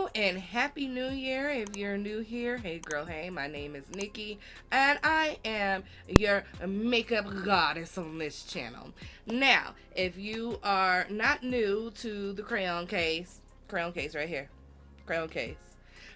Hello and Happy New Year. If you're new here, hey girl, hey, my name is Nikki and I am your makeup goddess on this channel. Now, if you are not new to the Crayon Case right here, Crayon Case,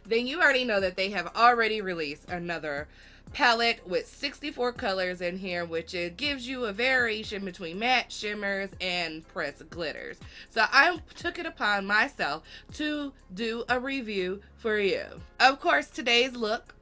then you already know that they have already released another palette with 64 colors in here, which it gives you a variation between matte, shimmers, and pressed glitters. So I took it upon myself to do a review for you. Of course, today's look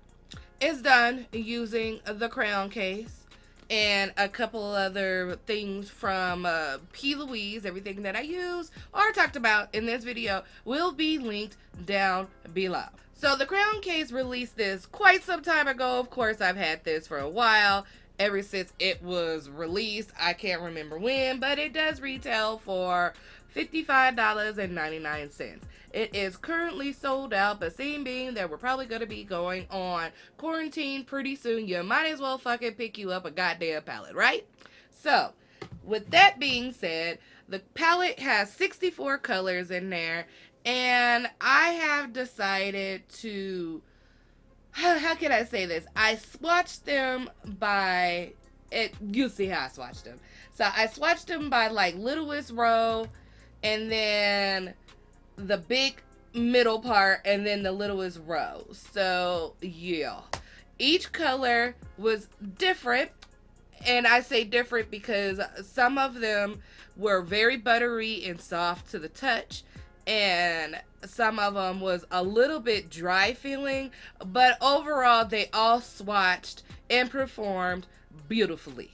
is done using the Crayon Case and a couple other things from P. Louise. Everything that I use or talked about in this video will be linked down below. So the Crayon Case released this quite some time ago. Of course, I've had this for a while, ever since it was released. I can't remember when, but it does retail for $55.99. It is currently sold out, but seeing being that we're probably going to be going on quarantine pretty soon, you might as well fucking pick you up a goddamn palette, right? So, with that being said, the palette has 64 colors in there, and I have decided to, how can I say this? I swatched them by, you'll see how I swatched them. So I swatched them by like littlest row, and then the big middle part, and then the littlest row. So yeah, each color was different. And I say different because some of them were very buttery and soft to the touch, and some of them was a little bit dry feeling, but overall they all swatched and performed beautifully.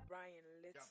Brian Little.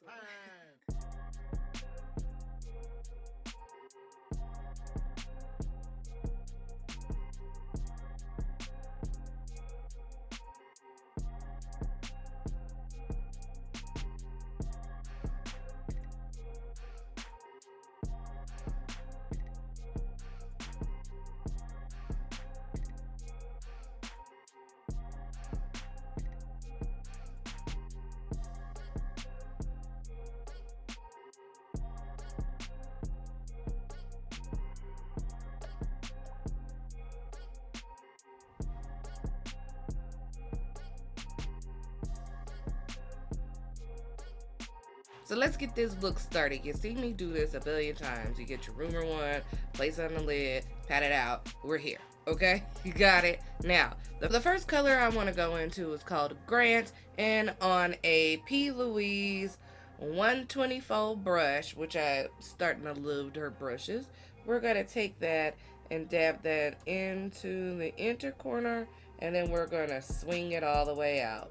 So let's get this look started. You see me do this a billion times. You get your rumor one, place it on the lid, pat it out. We're here, okay? You got it. Now, the first color I want to go into is called Grant, and on a P. Louise 124 brush, which I'm starting to love her brushes, we're going to take that and dab that into the inner corner, and then we're going to swing it all the way out.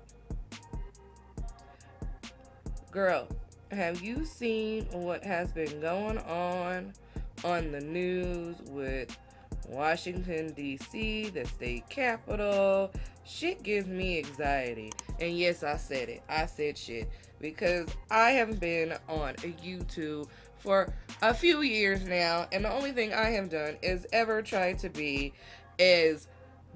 Girl, have you seen what has been going on the news with Washington, D.C., the state capital? Shit gives me anxiety. And yes, I said it. I said shit. Because I have been on YouTube for a few years now, and the only thing I have done is ever try to be is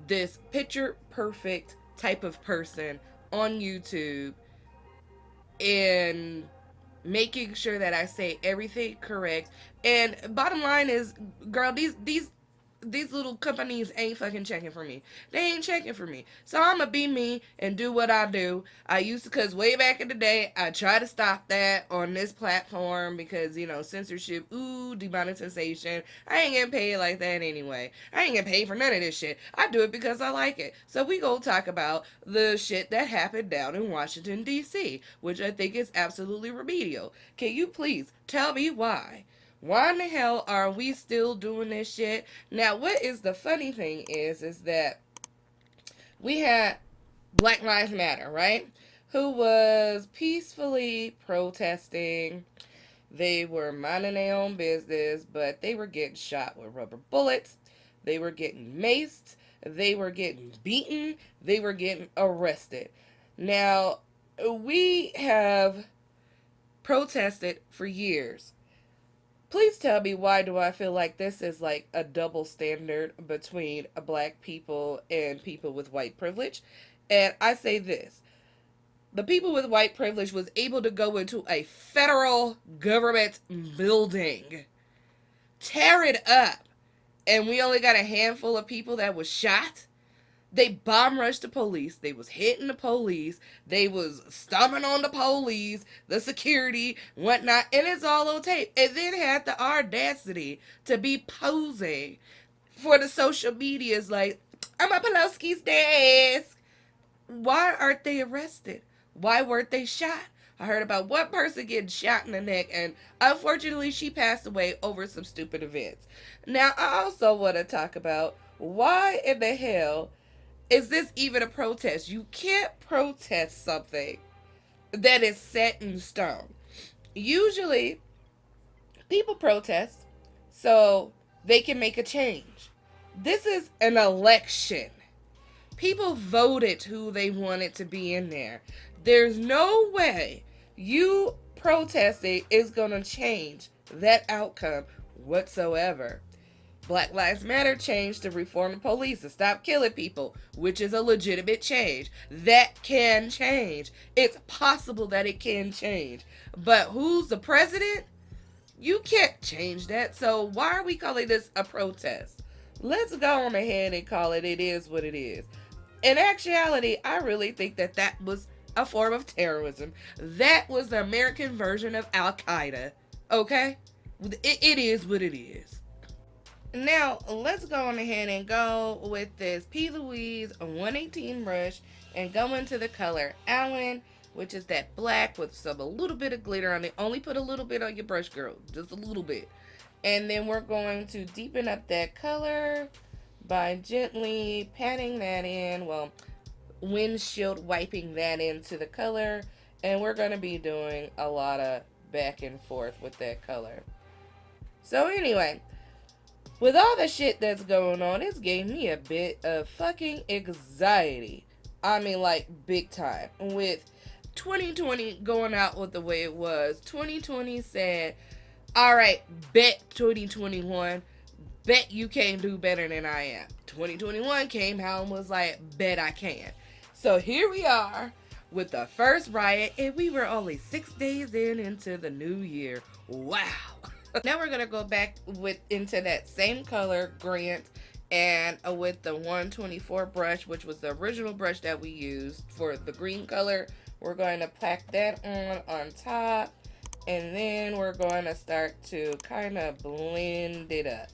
this picture perfect type of person on YouTube, and making sure that I say everything correct. And bottom line is, girl, these these little companies ain't fucking checking for me. They ain't checking for me. So I'm gonna be me and do what I do. I used to, cause way back in the day, I tried to stop that on this platform because, censorship, demonetization. I ain't getting paid like that anyway. I ain't getting paid for none of this shit. I do it because I like it. So we go talk about the shit that happened down in Washington, D.C., which I think is absolutely remedial. Can you please tell me why? Why in the hell are we still doing this shit? Now, what is the funny thing is that we had Black Lives Matter, right? Who was peacefully protesting. They were minding their own business, but they were getting shot with rubber bullets. They were getting maced. They were getting beaten. They were getting arrested. Now, we have protested for years. Please tell me, why do I feel like this is like a double standard between black people and people with white privilege? And I say this. The people with white privilege was able to go into a federal government building, tear it up, and we only got a handful of people that was shot. They bomb rushed the police. They was hitting the police. They was stomping on the police, the security, whatnot, and it's all on tape. And then had the audacity to be posing for the social medias like, I'm at Pelosi's desk. Why aren't they arrested? Why weren't they shot? I heard about one person getting shot in the neck, and unfortunately she passed away over some stupid events. Now, I also want to talk about, why in the hell is this even a protest? You can't protest something that is set in stone. Usually, people protest so they can make a change. This is an election. People voted who they wanted to be in there. There's no way you protesting is going to change that outcome whatsoever. Black Lives Matter changed to reform the police to stop killing people, which is a legitimate change. That can change. It's possible that it can change. But who's the president? You can't change that. So why are we calling this a protest? Let's go on ahead and call it is what it is. In actuality, I really think that was a form of terrorism. That was the American version of Al-Qaeda. Okay? It is what it is. Now, let's go on ahead and go with this P. Louise 118 brush and go into the color Allen, which is that black with a little bit of glitter on it. Only put a little bit on your brush, girl. Just a little bit. And then we're going to deepen up that color by gently patting that in. Well, windshield wiping that into the color. And we're going to be doing a lot of back and forth with that color. So anyway, with all the shit that's going on, it's gave me a bit of fucking anxiety. I mean, like, big time. With 2020 going out with the way it was, 2020 said, alright, bet 2021, bet you can't do better than I am. 2021 came out and was like, bet I can. So here we are with the first riot, and we were only 6 days into the new year. Wow. Now we're going to go back into that same color, Grant, and with the 124 brush, which was the original brush that we used for the green color. We're going to pack that on top, and then we're going to start to kind of blend it up.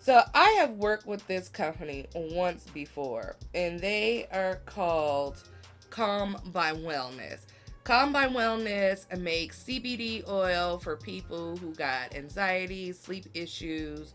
So I have worked with this company once before, and they are called Calm by Wellness. Calm by Wellness makes CBD oil for people who got anxiety, sleep issues,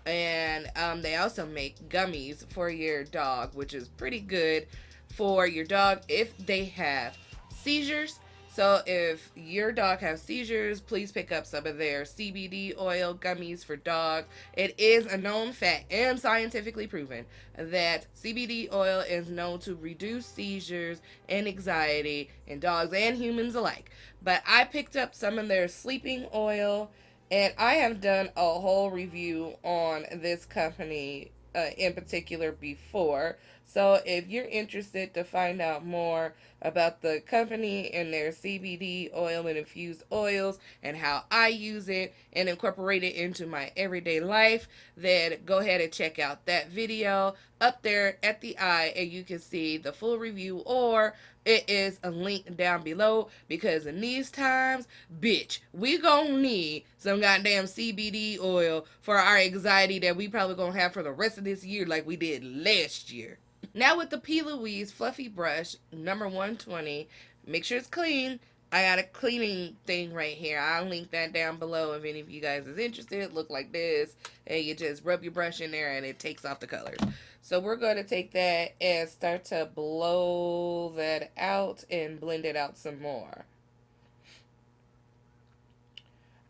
and they also make gummies for your dog, which is pretty good for your dog if they have seizures. So if your dog has seizures, please pick up some of their CBD oil gummies for dogs. It is a known fact and scientifically proven that CBD oil is known to reduce seizures and anxiety in dogs and humans alike. But I picked up some of their sleeping oil, and I have done a whole review on this company in particular before. So if you're interested to find out more about the company and their CBD oil and infused oils and how I use it and incorporate it into my everyday life, then go ahead and check out that video up there at the eye and you can see the full review, or it is a link down below, because in these times, bitch, we gonna need some goddamn CBD oil for our anxiety that we probably gonna have for the rest of this year like we did last year. Now with the P. Louise Fluffy Brush, number 120, make sure it's clean. I got a cleaning thing right here. I'll link that down below if any of you guys is interested. Look like this, and you just rub your brush in there and it takes off the colors. So we're going to take that and start to blow that out and blend it out some more.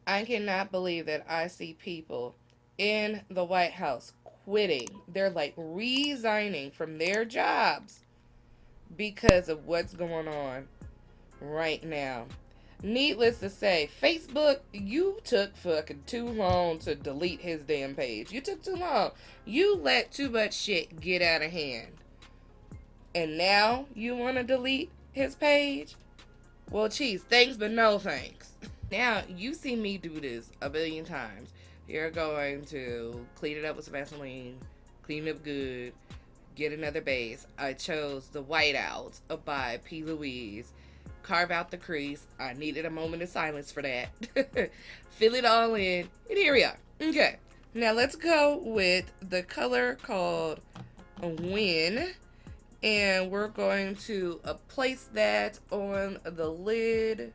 I cannot believe that I see people in the White House quitting. They're like resigning from their jobs because of what's going on right now. Needless to say, Facebook, you took fucking too long to delete his damn page. You took too long. You let too much shit get out of hand. And now you want to delete his page? Well, geez, thanks, but no thanks. Now, you see me do this a billion times. You're going to clean it up with some Vaseline, clean it up good, get another base. I chose the Whiteout by P. Louise. Carve out the crease. I needed a moment of silence for that. Fill it all in, and here we are. Okay, now let's go with the color called Win, and we're going to place that on the lid,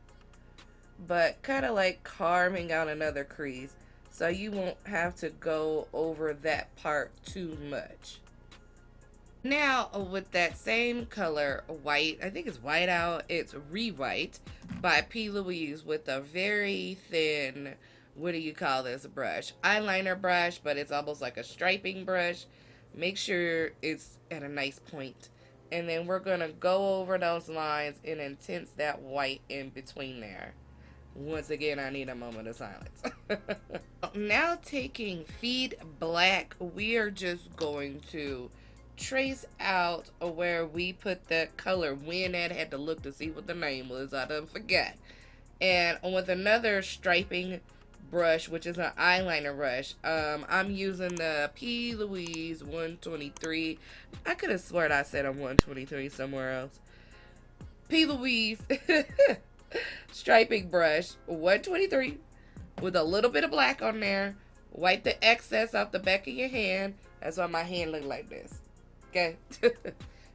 but kind of like carving out another crease, so you won't have to go over that part too much. Now, with that same color, white, I think it's Whiteout, it's Re-White by P. Louise with a very thin, what do you call this brush? Eyeliner brush, but it's almost like a striping brush. Make sure it's at a nice point. And then we're going to go over those lines and intense that white in between there. Once again, I need a moment of silence. Now taking Feed Black, we are just going to trace out where we put that color. When that had to look to see what the name was, I done forgot. And with another striping brush, which is an eyeliner brush, I'm using the P. Louise 123. I could have sworn I said I'm 123 somewhere else. P. Louise striping brush 123 with a little bit of black on there. Wipe the excess off the back of your hand. That's why my hand look like this. Okay.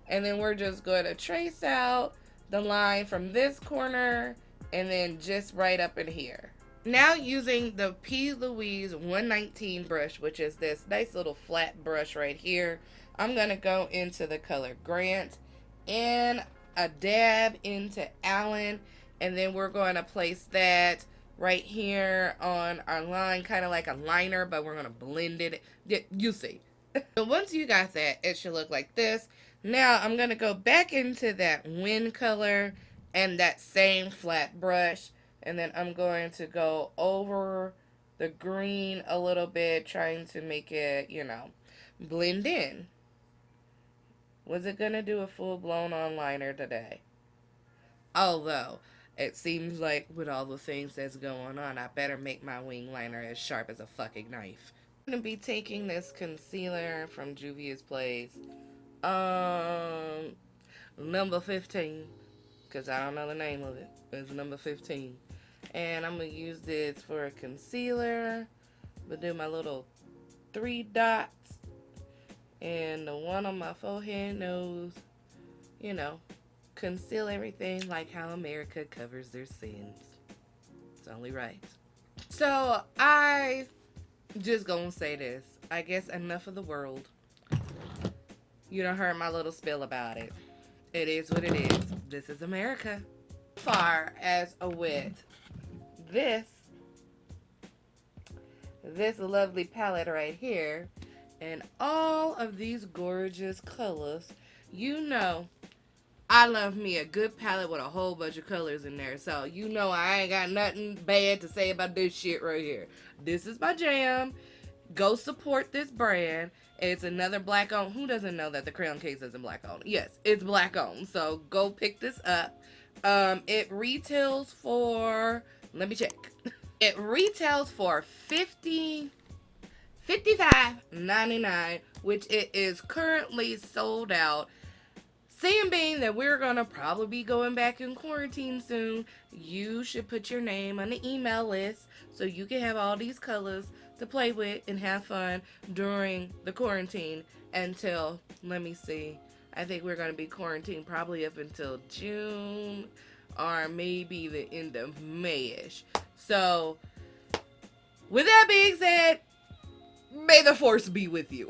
And then we're just going to trace out the line from this corner and then just right up in here. Now using the P. Louise 119 brush, which is this nice little flat brush right here, I'm going to go into the color Grant and a dab into Allen, and then we're going to place that right here on our line, kind of like a liner, but we're going to blend it. You see. So once you got that, it should look like this. Now I'm going to go back into that Win color and that same flat brush, and then I'm going to go over the green a little bit, trying to make it, you know, blend in. Was it going to do a full-blown on liner today? Although, it seems like with all the things that's going on, I better make my wing liner as sharp as a fucking knife. I'm going to be taking this concealer from Juvia's Place, number 15, because I don't know the name of it. It's number 15. And I'm going to use this for a concealer. I'm going to do my little 3 dots. And the one on my forehead, nose, you know, conceal everything like how America covers their sins. It's only right. So, I just gonna say this. I guess enough of the world. You done heard my little spiel about it. It is what it is. This is America. As far as with this lovely palette right here, and all of these gorgeous colors, you know I love me a good palette with a whole bunch of colors in there. So you know I ain't got nothing bad to say about this shit right here. This is my jam. Go support this brand. It's another black owned. Who doesn't know that the Crayon Case isn't black owned? Yes, it's black owned. So go pick this up. It retails for, let me check. It retails for $55.99, which it is currently sold out. Seeing being that we're gonna probably be going back in quarantine soon, you should put your name on the email list so you can have all these colors to play with and have fun during the quarantine until, let me see, I think we're gonna be quarantined probably up until June or maybe the end of Mayish. So, with that being said, may the force be with you.